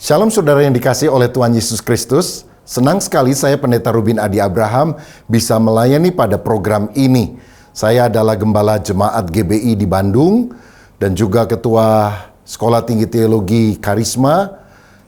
Shalom saudara yang dikasihi oleh Tuhan Yesus Kristus. Senang sekali saya Pendeta Rubin Adi Abraham bisa melayani pada program ini. Saya adalah Gembala Jemaat GBI di Bandung dan juga Ketua Sekolah Tinggi Teologi Karisma.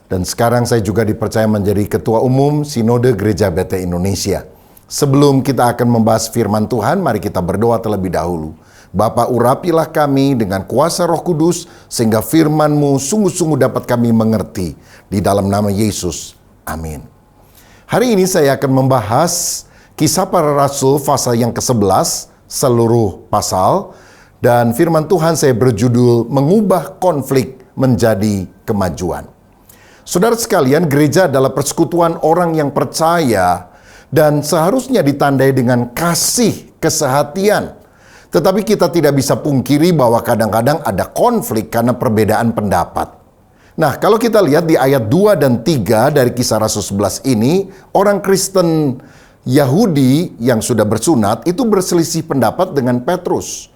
Dan sekarang saya juga dipercaya menjadi Ketua Umum Sinode Gereja BT Indonesia. Sebelum kita akan membahas firman Tuhan, mari kita berdoa terlebih dahulu. Bapa, urapilah kami dengan kuasa Roh Kudus, sehingga firman-Mu sungguh-sungguh dapat kami mengerti. Di dalam nama Yesus, amin. Hari ini saya akan membahas Kisah Para Rasul pasal yang ke-11, seluruh pasal. Dan firman Tuhan saya berjudul, Mengubah Konflik Menjadi Kemajuan. Saudara sekalian, gereja adalah persekutuan orang yang percaya dan seharusnya ditandai dengan kasih, kesehatian. Tetapi kita tidak bisa pungkiri bahwa kadang-kadang ada konflik karena perbedaan pendapat. Nah, kalau kita lihat di ayat 2 dan 3 dari Kisah Rasul 11 ini, orang Kristen Yahudi yang sudah bersunat itu berselisih pendapat dengan Petrus.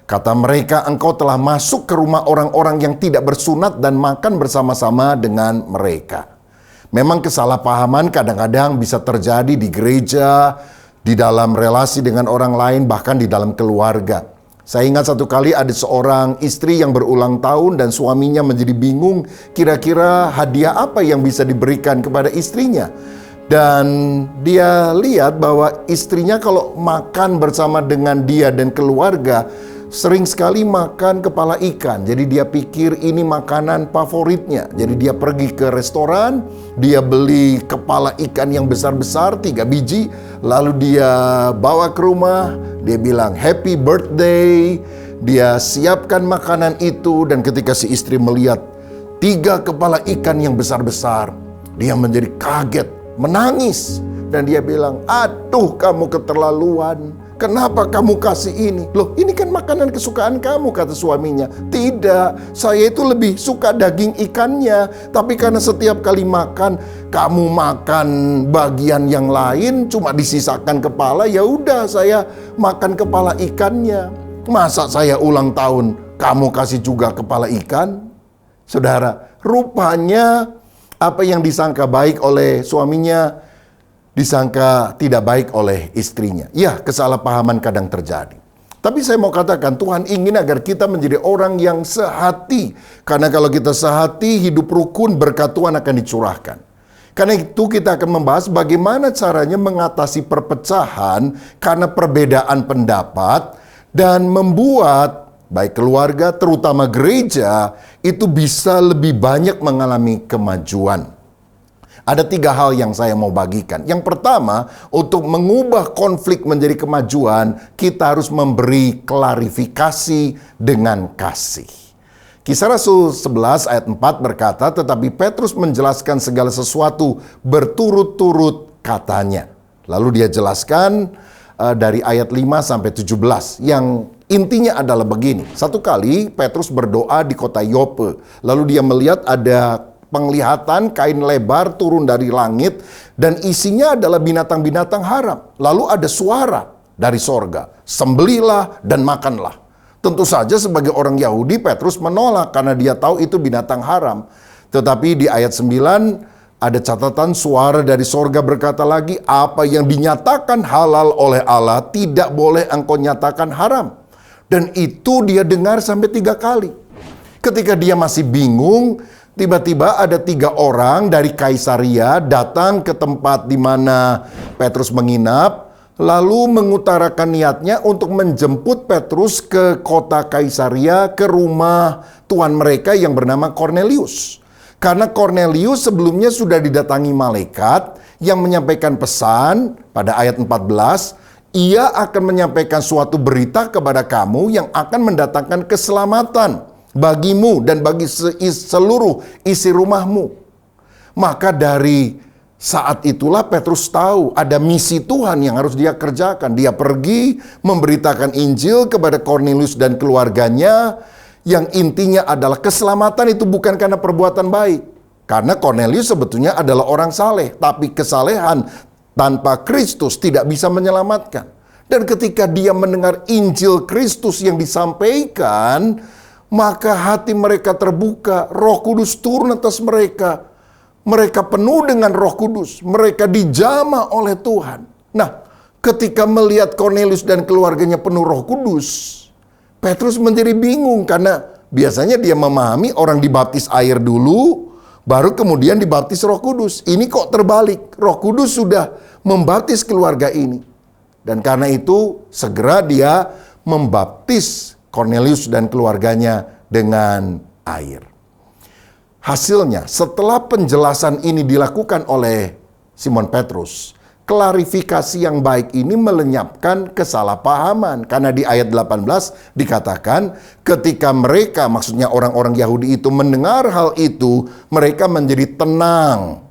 Kata mereka, engkau telah masuk ke rumah orang-orang yang tidak bersunat dan makan bersama-sama dengan mereka. Memang kesalahpahaman kadang-kadang bisa terjadi di gereja, di dalam relasi dengan orang lain, bahkan di dalam keluarga. Saya ingat satu kali ada seorang istri yang berulang tahun dan suaminya menjadi bingung kira-kira hadiah apa yang bisa diberikan kepada istrinya. Dan dia lihat bahwa istrinya kalau makan bersama dengan dia dan keluarga, sering sekali makan kepala ikan. Jadi dia pikir ini makanan favoritnya. Jadi dia pergi ke restoran, dia beli kepala ikan yang besar-besar 3 biji, lalu dia bawa ke rumah, dia bilang happy birthday, dia siapkan makanan itu. Dan ketika si istri melihat 3 kepala ikan yang besar-besar, dia menjadi kaget, menangis. Dan dia bilang, aduh kamu keterlaluan. Kenapa kamu kasih ini? Loh, ini kan makanan kesukaan kamu, kata suaminya. Tidak, saya itu lebih suka daging ikannya. Tapi karena setiap kali makan, kamu makan bagian yang lain, cuma disisakan kepala, ya udah saya makan kepala ikannya. Masa saya ulang tahun, kamu kasih juga kepala ikan? Saudara, rupanya apa yang disangka baik oleh suaminya, disangka tidak baik oleh istrinya. Ya, kesalahpahaman kadang terjadi. Tapi saya mau katakan, Tuhan ingin agar kita menjadi orang yang sehati. Karena kalau kita sehati, hidup rukun, berkat Tuhan akan dicurahkan. Karena itu kita akan membahas bagaimana caranya mengatasi perpecahan karena perbedaan pendapat dan membuat baik keluarga, terutama gereja, itu bisa lebih banyak mengalami kemajuan. Ada 3 hal yang saya mau bagikan. Yang pertama, untuk mengubah konflik menjadi kemajuan, kita harus memberi klarifikasi dengan kasih. Kisah Rasul 11 ayat 4 berkata, tetapi Petrus menjelaskan segala sesuatu berturut-turut katanya. Lalu dia jelaskan dari ayat 5 sampai 17 yang intinya adalah begini. Satu kali Petrus berdoa di kota Yope. Lalu dia melihat ada penglihatan kain lebar turun dari langit dan isinya adalah binatang-binatang haram. Lalu ada suara dari sorga, sembelihlah dan makanlah. Tentu saja sebagai orang Yahudi Petrus menolak karena dia tahu itu binatang haram. Tetapi di ayat 9 ada catatan, suara dari sorga berkata lagi, apa yang dinyatakan halal oleh Allah tidak boleh engkau nyatakan haram. Dan itu dia dengar sampai 3 kali. Ketika dia masih bingung, tiba-tiba ada 3 orang dari Kaisaria datang ke tempat di mana Petrus menginap, lalu mengutarakan niatnya untuk menjemput Petrus ke kota Kaisaria, ke rumah tuan mereka yang bernama Cornelius. Karena Cornelius sebelumnya sudah didatangi malaikat yang menyampaikan pesan pada ayat 14, ia akan menyampaikan suatu berita kepada kamu yang akan mendatangkan keselamatan bagimu dan bagi seluruh isi rumahmu. Maka dari saat itulah Petrus tahu ada misi Tuhan yang harus dia kerjakan. Dia pergi memberitakan Injil kepada Cornelius dan keluarganya, yang intinya adalah keselamatan itu bukan karena perbuatan baik. Karena Cornelius sebetulnya adalah orang saleh, tapi kesalehan tanpa Kristus tidak bisa menyelamatkan. Dan ketika dia mendengar Injil Kristus yang disampaikan, maka hati mereka terbuka, Roh Kudus turun atas mereka. Mereka penuh dengan Roh Kudus. Mereka dijamah oleh Tuhan. Nah, ketika melihat Cornelius dan keluarganya penuh Roh Kudus, Petrus menjadi bingung karena biasanya dia memahami orang dibaptis air dulu, baru kemudian dibaptis Roh Kudus. Ini kok terbalik. Roh Kudus sudah membaptis keluarga ini. Dan karena itu segera dia membaptis Cornelius dan keluarganya dengan air. Hasilnya, setelah penjelasan ini dilakukan oleh Simon Petrus, klarifikasi yang baik ini melenyapkan kesalahpahaman. Karena di ayat 18 dikatakan, ketika mereka, maksudnya orang-orang Yahudi itu mendengar hal itu, mereka menjadi tenang.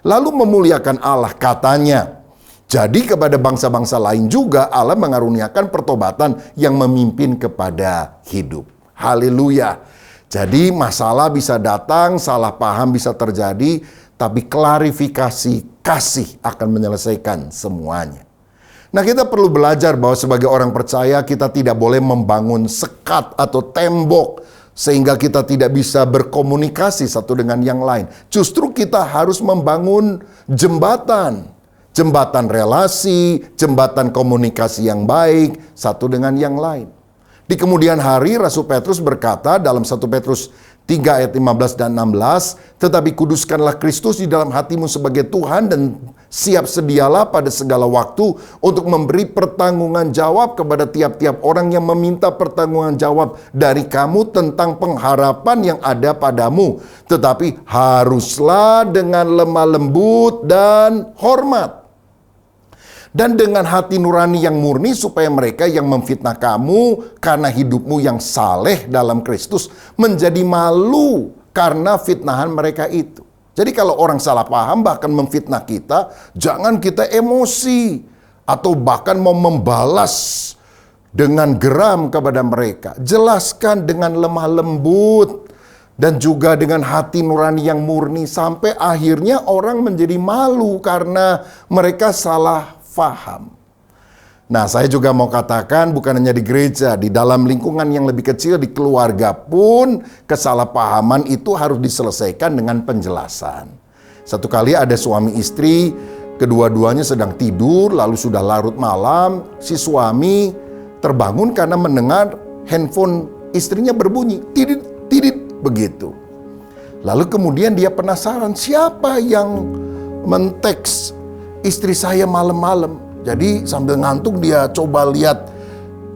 Lalu memuliakan Allah, katanya. Jadi kepada bangsa-bangsa lain juga Allah mengaruniakan pertobatan yang memimpin kepada hidup. Haleluya. Jadi masalah bisa datang, salah paham bisa terjadi, tapi klarifikasi kasih akan menyelesaikan semuanya. Nah, kita perlu belajar bahwa sebagai orang percaya kita tidak boleh membangun sekat atau tembok sehingga kita tidak bisa berkomunikasi satu dengan yang lain. Justru kita harus membangun jembatan. Jembatan relasi, jembatan komunikasi yang baik satu dengan yang lain. Di kemudian hari Rasul Petrus berkata dalam 1 Petrus 3 ayat 15 dan 16, tetapi kuduskanlah Kristus di dalam hatimu sebagai Tuhan dan siap sedialah pada segala waktu untuk memberi pertanggungan jawab kepada tiap-tiap orang yang meminta pertanggungan jawab dari kamu tentang pengharapan yang ada padamu. Tetapi haruslah dengan lemah lembut dan hormat. Dan dengan hati nurani yang murni supaya mereka yang memfitnah kamu karena hidupmu yang saleh dalam Kristus menjadi malu karena fitnahan mereka itu. Jadi kalau orang salah paham bahkan memfitnah kita, jangan kita emosi atau bahkan mau membalas dengan geram kepada mereka. Jelaskan dengan lemah lembut dan juga dengan hati nurani yang murni sampai akhirnya orang menjadi malu karena mereka salah faham. Nah, saya juga mau katakan bukan hanya di gereja, di dalam lingkungan yang lebih kecil, di keluarga pun kesalahpahaman itu harus diselesaikan dengan penjelasan. Satu kali ada suami istri, kedua-duanya sedang tidur, lalu sudah larut malam, si suami terbangun karena mendengar handphone istrinya berbunyi, tidit, tidit, begitu. Lalu kemudian dia penasaran, siapa yang menteks istri saya malam-malam. Jadi sambil ngantuk dia coba lihat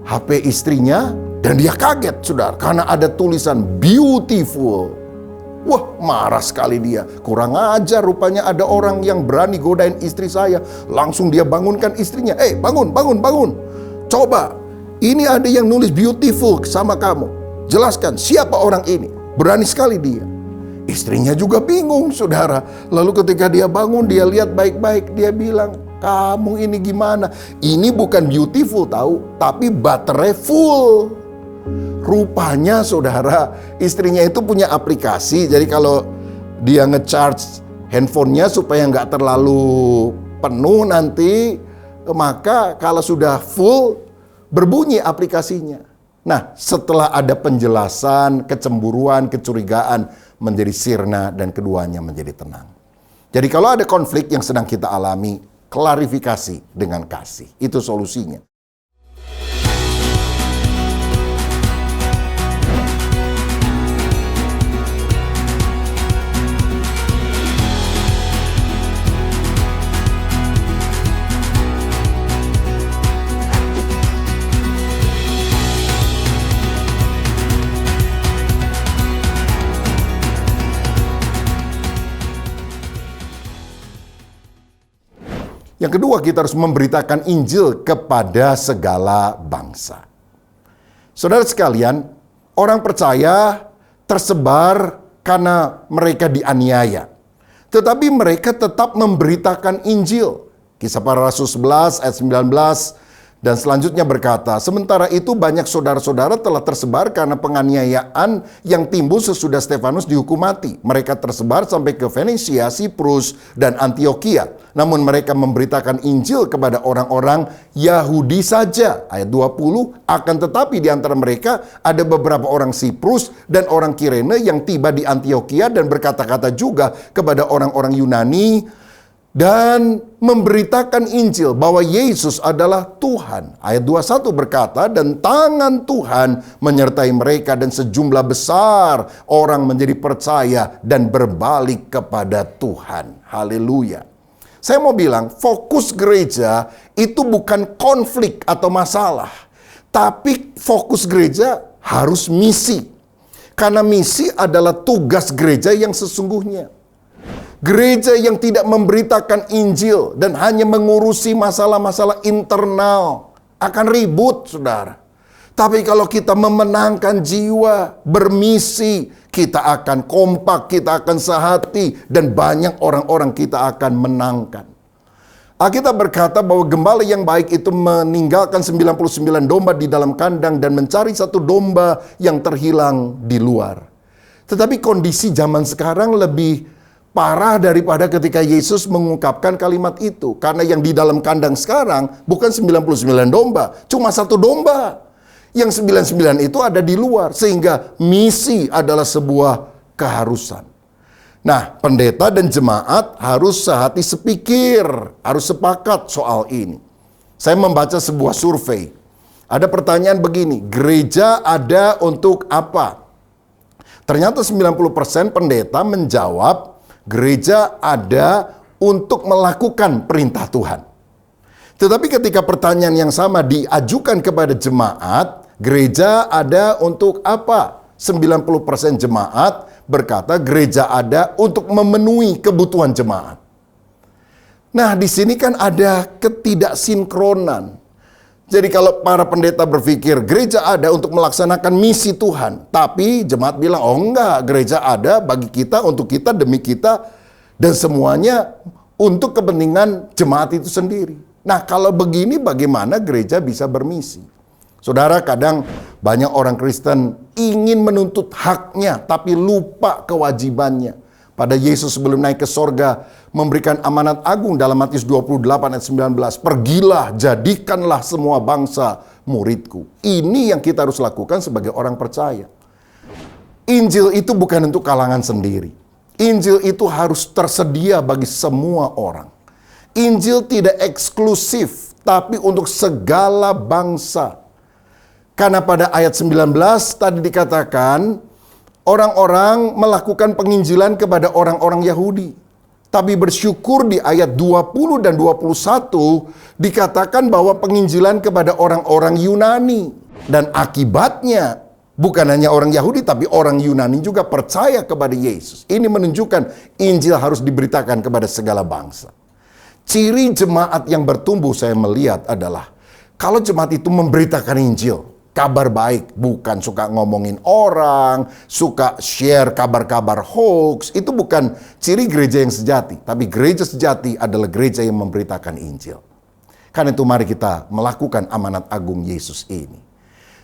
HP istrinya dan dia kaget, saudara, karena ada tulisan beautiful. Wah, marah sekali dia. Kurang ajar, rupanya ada orang yang berani godain istri saya. Langsung dia bangunkan istrinya. Bangun, bangun, bangun. Coba, ini ada yang nulis beautiful sama kamu. Jelaskan siapa orang ini. Berani sekali dia. Istrinya juga bingung, saudara. Lalu ketika dia bangun, dia lihat baik-baik. Dia bilang, kamu ini gimana? Ini bukan beautiful tahu, tapi baterai full. Rupanya, saudara, istrinya itu punya aplikasi. Jadi kalau dia ngecharge handphonenya supaya nggak terlalu penuh nanti, maka kalau sudah full, berbunyi aplikasinya. Nah, setelah ada penjelasan, kecemburuan, kecurigaan menjadi sirna dan keduanya menjadi tenang. Jadi kalau ada konflik yang sedang kita alami, klarifikasi dengan kasih. Itu solusinya. Yang kedua, kita harus memberitakan Injil kepada segala bangsa. Saudara sekalian, orang percaya tersebar karena mereka dianiaya. Tetapi mereka tetap memberitakan Injil. Kisah Para Rasul 11 ayat 19, Dan selanjutnya berkata, sementara itu banyak saudara-saudara telah tersebar karena penganiayaan yang timbul sesudah Stefanus dihukum mati. Mereka tersebar sampai ke Venesia, Siprus, dan Antioquia. Namun mereka memberitakan Injil kepada orang-orang Yahudi saja. Ayat 20, akan tetapi di antara mereka ada beberapa orang Siprus dan orang Kirene yang tiba di Antioquia dan berkata-kata juga kepada orang-orang Yunani dan memberitakan Injil bahwa Yesus adalah Tuhan. Ayat 21 berkata, dan tangan Tuhan menyertai mereka dan sejumlah besar orang menjadi percaya dan berbalik kepada Tuhan. Haleluya. Saya mau bilang, fokus gereja itu bukan konflik atau masalah, tapi fokus gereja harus misi. Karena misi adalah tugas gereja yang sesungguhnya. Gereja yang tidak memberitakan Injil dan hanya mengurusi masalah-masalah internal akan ribut, saudara. Tapi kalau kita memenangkan jiwa, bermisi, kita akan kompak, kita akan sehati, dan banyak orang-orang kita akan menangkan. Alkitab berkata bahwa gembala yang baik itu meninggalkan 99 domba di dalam kandang dan mencari satu domba yang terhilang di luar. Tetapi kondisi zaman sekarang lebih parah daripada ketika Yesus mengungkapkan kalimat itu. Karena yang di dalam kandang sekarang bukan 99 domba, cuma satu domba. Yang 99 itu ada di luar. Sehingga misi adalah sebuah keharusan. Nah, pendeta dan jemaat harus sehati sepikir, harus sepakat soal ini. Saya membaca sebuah survei. Ada pertanyaan begini, gereja ada untuk apa? Ternyata 90% pendeta menjawab, gereja ada untuk melakukan perintah Tuhan. Tetapi ketika pertanyaan yang sama diajukan kepada jemaat, gereja ada untuk apa? 90% jemaat berkata gereja ada untuk memenuhi kebutuhan jemaat. Nah, di sini kan ada ketidaksinkronan. Jadi kalau para pendeta berpikir gereja ada untuk melaksanakan misi Tuhan, tapi jemaat bilang, oh enggak, gereja ada bagi kita, untuk kita, demi kita, dan semuanya untuk kepentingan jemaat itu sendiri. Nah, kalau begini bagaimana gereja bisa bermisi? Saudara, kadang banyak orang Kristen ingin menuntut haknya, tapi lupa kewajibannya. Pada Yesus sebelum naik ke sorga, memberikan amanat agung dalam Matius 28 ayat 19. Pergilah, jadikanlah semua bangsa muridku. Ini yang kita harus lakukan sebagai orang percaya. Injil itu bukan untuk kalangan sendiri. Injil itu harus tersedia bagi semua orang. Injil tidak eksklusif, tapi untuk segala bangsa. Karena pada ayat 19 tadi dikatakan, orang-orang melakukan penginjilan kepada orang-orang Yahudi. Tapi bersyukur di ayat 20 dan 21 dikatakan bahwa penginjilan kepada orang-orang Yunani. Dan akibatnya bukan hanya orang Yahudi tapi orang Yunani juga percaya kepada Yesus. Ini menunjukkan Injil harus diberitakan kepada segala bangsa. Ciri jemaat yang bertumbuh saya melihat adalah kalau jemaat itu memberitakan Injil, kabar baik, bukan suka ngomongin orang, suka share kabar-kabar hoax. Itu bukan ciri gereja yang sejati. Tapi gereja sejati adalah gereja yang memberitakan Injil. Karena itu mari kita melakukan amanat agung Yesus ini.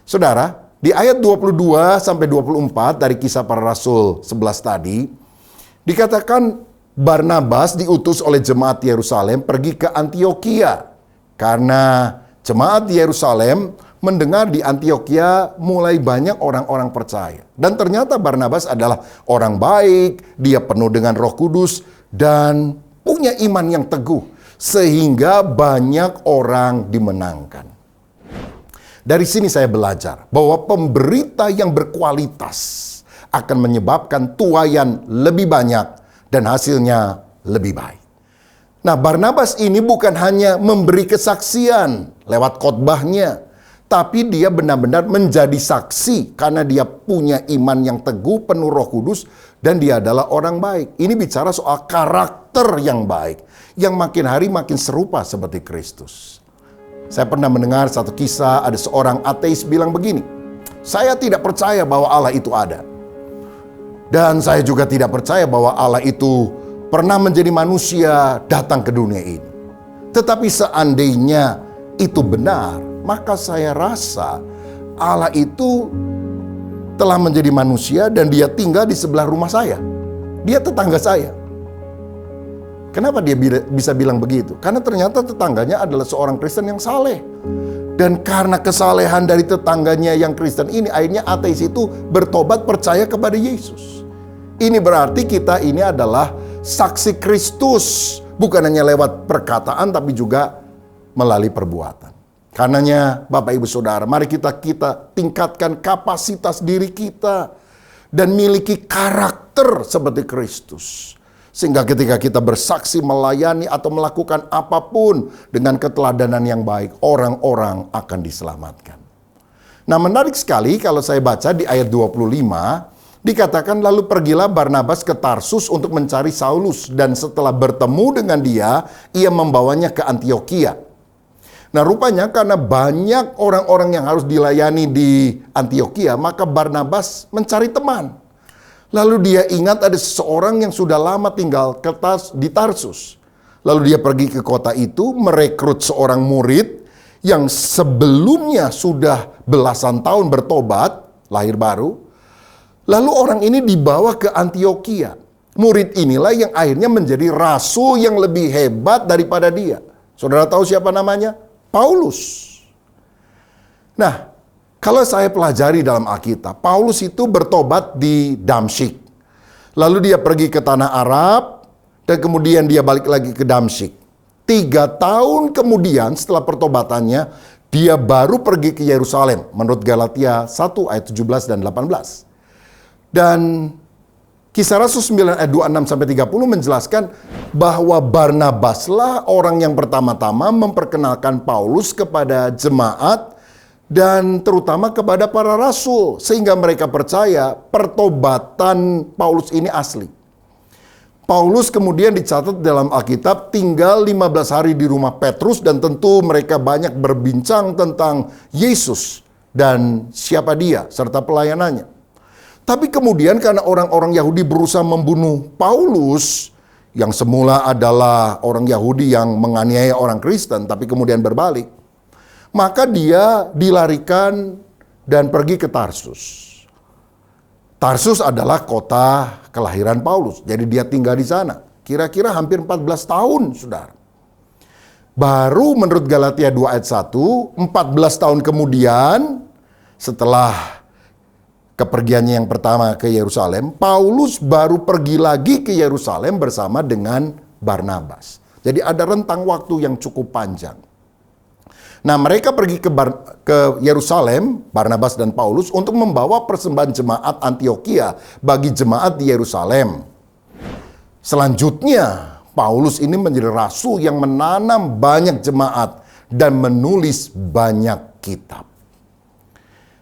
Saudara, di ayat 22 sampai 24 dari Kisah Para Rasul 11 tadi, dikatakan Barnabas diutus oleh jemaat Yerusalem pergi ke Antioquia. Karena jemaat Yerusalem mendengar di Antioquia mulai banyak orang-orang percaya. Dan ternyata Barnabas adalah orang baik, dia penuh dengan Roh Kudus, dan punya iman yang teguh. Sehingga banyak orang dimenangkan. Dari sini saya belajar bahwa pemberita yang berkualitas akan menyebabkan tuaian lebih banyak dan hasilnya lebih baik. Nah, Barnabas ini bukan hanya memberi kesaksian lewat khotbahnya, tapi dia benar-benar menjadi saksi karena dia punya iman yang teguh, penuh Roh Kudus, dan dia adalah orang baik. Ini bicara soal karakter yang baik, yang makin hari makin serupa seperti Kristus. Saya pernah mendengar satu kisah, ada seorang ateis bilang begini, saya tidak percaya bahwa Allah itu ada. Dan saya juga tidak percaya bahwa Allah itu pernah menjadi manusia datang ke dunia ini. Tetapi seandainya itu benar, maka saya rasa Allah itu telah menjadi manusia dan dia tinggal di sebelah rumah saya. Dia tetangga saya. Kenapa dia bisa bilang begitu? Karena ternyata tetangganya adalah seorang Kristen yang saleh. Dan karena kesalehan dari tetangganya yang Kristen ini, akhirnya ateis itu bertobat percaya kepada Yesus. Ini berarti kita ini adalah saksi Kristus. Bukan hanya lewat perkataan tapi juga melalui perbuatan. Karenanya Bapak Ibu Saudara, mari kita tingkatkan kapasitas diri kita dan miliki karakter seperti Kristus. Sehingga ketika kita bersaksi, melayani atau melakukan apapun dengan keteladanan yang baik, orang-orang akan diselamatkan. Nah, menarik sekali kalau saya baca di ayat 25, dikatakan lalu pergilah Barnabas ke Tarsus untuk mencari Saulus, dan setelah bertemu dengan dia, ia membawanya ke Antiokhia. Nah, rupanya karena banyak orang-orang yang harus dilayani di Antiokhia, maka Barnabas mencari teman. Lalu dia ingat ada seseorang yang sudah lama tinggal di Tarsus. Lalu dia pergi ke kota itu, merekrut seorang murid yang sebelumnya sudah belasan tahun bertobat, lahir baru. Lalu orang ini dibawa ke Antiokhia. Murid inilah yang akhirnya menjadi rasul yang lebih hebat daripada dia. Saudara tahu siapa namanya? Paulus. Nah, kalau saya pelajari dalam Alkitab, Paulus itu bertobat di Damsyik. Lalu dia pergi ke tanah Arab, dan kemudian dia balik lagi ke Damsyik. 3 tahun kemudian setelah pertobatannya, dia baru pergi ke Yerusalem, menurut Galatia 1 ayat 17 dan 18. Dan Kisah Rasul 9 ayat 26-30 menjelaskan bahwa Barnabaslah orang yang pertama-tama memperkenalkan Paulus kepada jemaat dan terutama kepada para rasul. Sehingga mereka percaya pertobatan Paulus ini asli. Paulus kemudian dicatat dalam Alkitab tinggal 15 hari di rumah Petrus dan tentu mereka banyak berbincang tentang Yesus dan siapa dia serta pelayanannya. Tapi kemudian karena orang-orang Yahudi berusaha membunuh Paulus, yang semula adalah orang Yahudi yang menganiaya orang Kristen, tapi kemudian berbalik, maka dia dilarikan dan pergi ke Tarsus. Tarsus adalah kota kelahiran Paulus, jadi dia tinggal di sana. Kira-kira hampir 14 tahun, saudara. Baru menurut Galatia 2 ayat 1, 14 tahun kemudian, setelah kepergiannya yang pertama ke Yerusalem, Paulus baru pergi lagi ke Yerusalem bersama dengan Barnabas. Jadi ada rentang waktu yang cukup panjang. Nah, mereka pergi ke Yerusalem, Barnabas dan Paulus, untuk membawa persembahan jemaat Antiokhia bagi jemaat di Yerusalem. Selanjutnya, Paulus ini menjadi rasul yang menanam banyak jemaat dan menulis banyak kitab.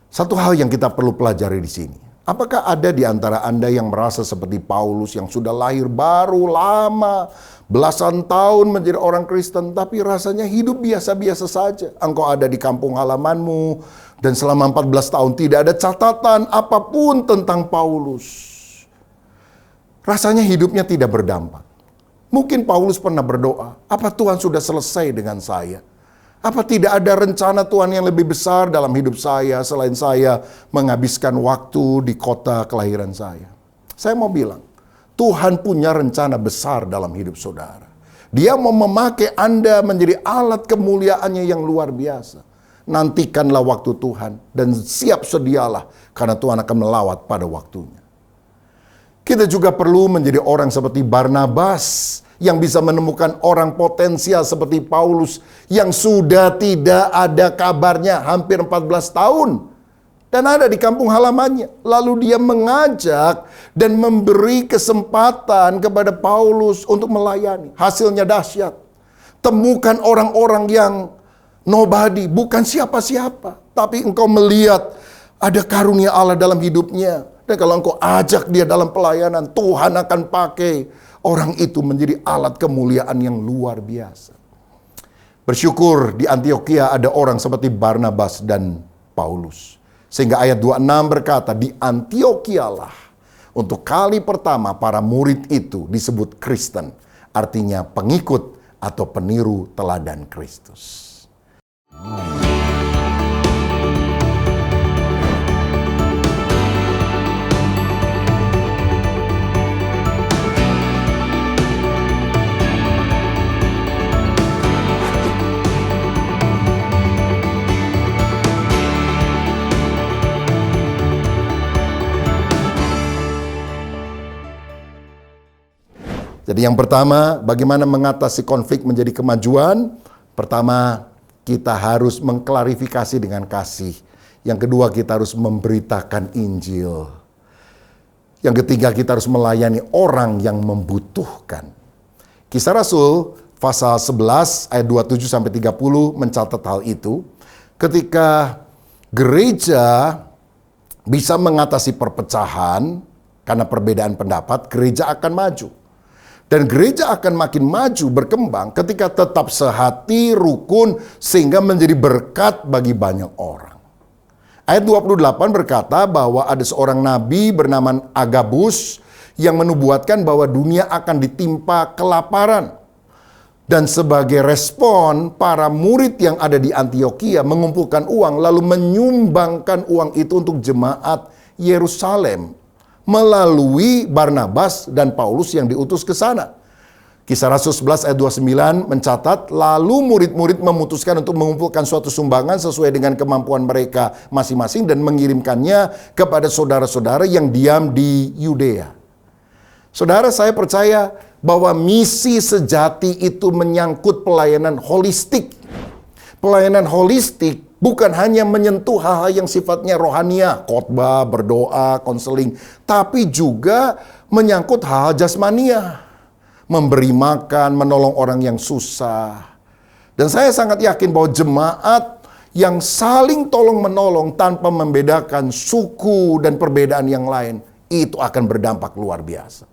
Satu hal yang kita perlu pelajari di sini. Apakah ada di antara Anda yang merasa seperti Paulus yang sudah lahir baru lama, belasan tahun menjadi orang Kristen, tapi rasanya hidup biasa-biasa saja? Engkau ada di kampung halamanmu, dan selama 14 tahun tidak ada catatan apapun tentang Paulus. Rasanya hidupnya tidak berdampak. Mungkin Paulus pernah berdoa, apa Tuhan sudah selesai dengan saya? Apa tidak ada rencana Tuhan yang lebih besar dalam hidup saya selain saya menghabiskan waktu di kota kelahiran saya? Saya mau bilang, Tuhan punya rencana besar dalam hidup saudara. Dia mau memakai Anda menjadi alat kemuliaannya yang luar biasa. Nantikanlah waktu Tuhan dan siap sedialah karena Tuhan akan melawat pada waktunya. Kita juga perlu menjadi orang seperti Barnabas yang bisa menemukan orang potensial seperti Paulus yang sudah tidak ada kabarnya hampir 14 tahun dan ada di kampung halamannya. Lalu dia mengajak dan memberi kesempatan kepada Paulus untuk melayani. Hasilnya dahsyat. Temukan orang-orang yang nobody, bukan siapa-siapa, tapi engkau melihat ada karunia Allah dalam hidupnya. Dan kalau engkau ajak dia dalam pelayanan, Tuhan akan pakai orang itu menjadi alat kemuliaan yang luar biasa. Bersyukur di Antiokhia ada orang seperti Barnabas dan Paulus. Sehingga ayat 26 berkata, di Antiokhia-lah untuk kali pertama para murid itu disebut Kristen. Artinya pengikut atau peniru teladan Kristus. Jadi yang pertama, bagaimana mengatasi konflik menjadi kemajuan? Pertama, kita harus mengklarifikasi dengan kasih. Yang kedua, kita harus memberitakan Injil. Yang ketiga, kita harus melayani orang yang membutuhkan. Kisah Rasul pasal 11 ayat 27-30 mencatat hal itu. Ketika gereja bisa mengatasi perpecahan karena perbedaan pendapat, gereja akan maju. Dan gereja akan makin maju berkembang ketika tetap sehati, rukun, sehingga menjadi berkat bagi banyak orang. Ayat 28 berkata bahwa ada seorang nabi bernama Agabus yang menubuatkan bahwa dunia akan ditimpa kelaparan. Dan sebagai respon, para murid yang ada di Antiokhia mengumpulkan uang lalu menyumbangkan uang itu untuk jemaat Yerusalem melalui Barnabas dan Paulus yang diutus ke sana. Kisah Rasul 11 ayat 29 mencatat, lalu murid-murid memutuskan untuk mengumpulkan suatu sumbangan sesuai dengan kemampuan mereka masing-masing dan mengirimkannya kepada saudara-saudara yang diam di Yudea. Saudara, saya percaya bahwa misi sejati itu menyangkut pelayanan holistik. Pelayanan holistik bukan hanya menyentuh hal-hal yang sifatnya rohania, khotbah, berdoa, konseling, tapi juga menyangkut hal jasmania. Memberi makan, menolong orang yang susah. Dan saya sangat yakin bahwa jemaat yang saling tolong-menolong tanpa membedakan suku dan perbedaan yang lain, itu akan berdampak luar biasa.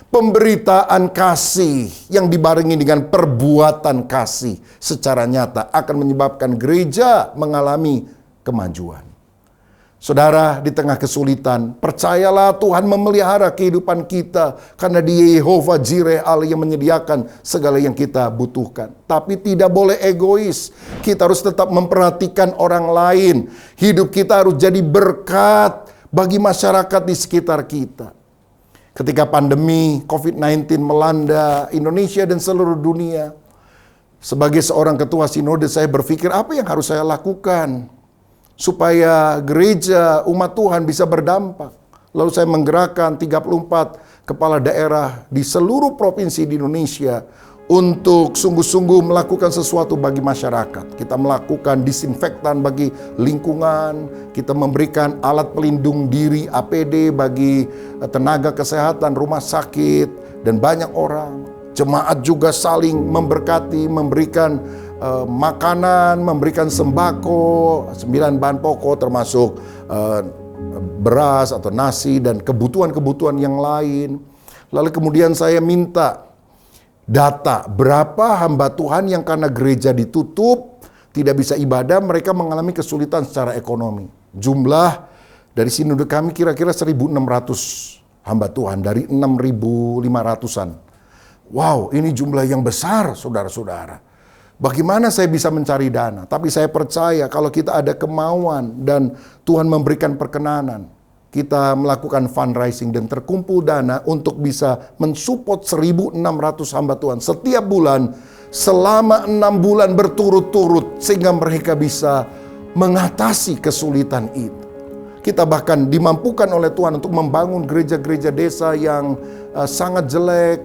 Pemberitaan kasih yang dibarengi dengan perbuatan kasih secara nyata akan menyebabkan gereja mengalami kemajuan. Saudara, di tengah kesulitan, percayalah Tuhan memelihara kehidupan kita karena Dia Yehova Jireh, Allah yang menyediakan segala yang kita butuhkan. Tapi tidak boleh egois. Kita harus tetap memperhatikan orang lain. Hidup kita harus jadi berkat bagi masyarakat di sekitar kita. Ketika pandemi COVID-19 melanda Indonesia dan seluruh dunia, sebagai seorang ketua sinode, saya berpikir apa yang harus saya lakukan supaya gereja umat Tuhan bisa berdampak. Lalu saya menggerakkan 34 kepala daerah di seluruh provinsi di Indonesia untuk sungguh-sungguh melakukan sesuatu bagi masyarakat. Kita melakukan disinfektan bagi lingkungan, kita memberikan alat pelindung diri APD bagi tenaga kesehatan, rumah sakit, dan banyak orang. Jemaat juga saling memberkati, memberikan makanan, memberikan sembako, 9 bahan pokok termasuk beras atau nasi dan kebutuhan-kebutuhan yang lain. Lalu kemudian saya minta data berapa hamba Tuhan yang karena gereja ditutup, tidak bisa ibadah, mereka mengalami kesulitan secara ekonomi. Jumlah dari sinode kami kira-kira 1.600 hamba Tuhan dari 6.500-an. Wow, ini jumlah yang besar, saudara-saudara. Bagaimana saya bisa mencari dana? Tapi saya percaya kalau kita ada kemauan dan Tuhan memberikan perkenanan, kita melakukan fundraising dan terkumpul dana untuk bisa mensupport 1.600 hamba Tuhan setiap bulan selama 6 bulan berturut-turut sehingga mereka bisa mengatasi kesulitan itu. Kita bahkan dimampukan oleh Tuhan untuk membangun gereja-gereja desa yang sangat jelek,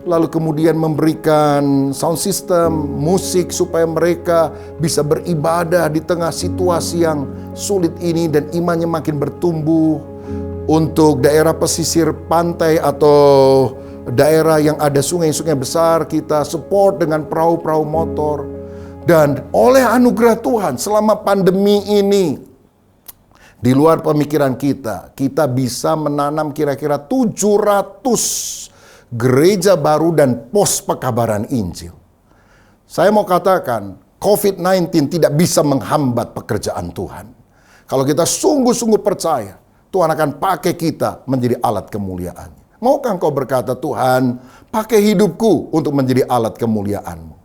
lalu kemudian memberikan sound system, musik supaya mereka bisa beribadah di tengah situasi yang sulit ini dan imannya makin bertumbuh. Untuk daerah pesisir pantai atau daerah yang ada sungai-sungai besar, kita support dengan perahu-perahu motor. Dan oleh anugerah Tuhan selama pandemi ini, di luar pemikiran kita, kita bisa menanam kira-kira 700 gereja baru dan pos pekabaran Injil. Saya mau katakan, COVID-19 tidak bisa menghambat pekerjaan Tuhan. Kalau kita sungguh-sungguh percaya, Tuhan akan pakai kita menjadi alat kemuliaan-Nya. Maukah engkau berkata, Tuhan, pakai hidupku untuk menjadi alat kemuliaan-Mu?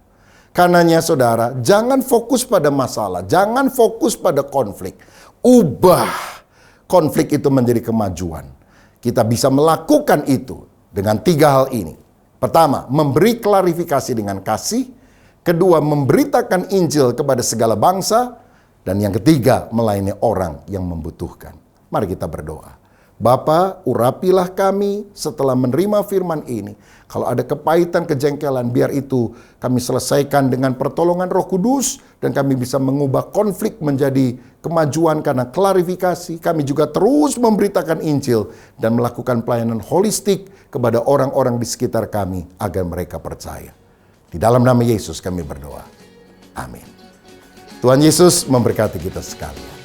Karenanya saudara, jangan fokus pada masalah, jangan fokus pada konflik. Ubah konflik itu menjadi kemajuan. Kita bisa melakukan itu dengan 3 hal ini. Pertama, memberi klarifikasi dengan kasih. Kedua, memberitakan Injil kepada segala bangsa. Dan yang ketiga, melayani orang yang membutuhkan. Mari kita berdoa. Bapa, urapilah kami setelah menerima firman ini. Kalau ada kepahitan, kejengkelan, biar itu kami selesaikan dengan pertolongan Roh Kudus, dan kami bisa mengubah konflik menjadi kemajuan karena klarifikasi. Kami juga terus memberitakan Injil dan melakukan pelayanan holistik kepada orang-orang di sekitar kami agar mereka percaya. Di dalam nama Yesus kami berdoa. Amin. Tuhan Yesus memberkati kita sekalian.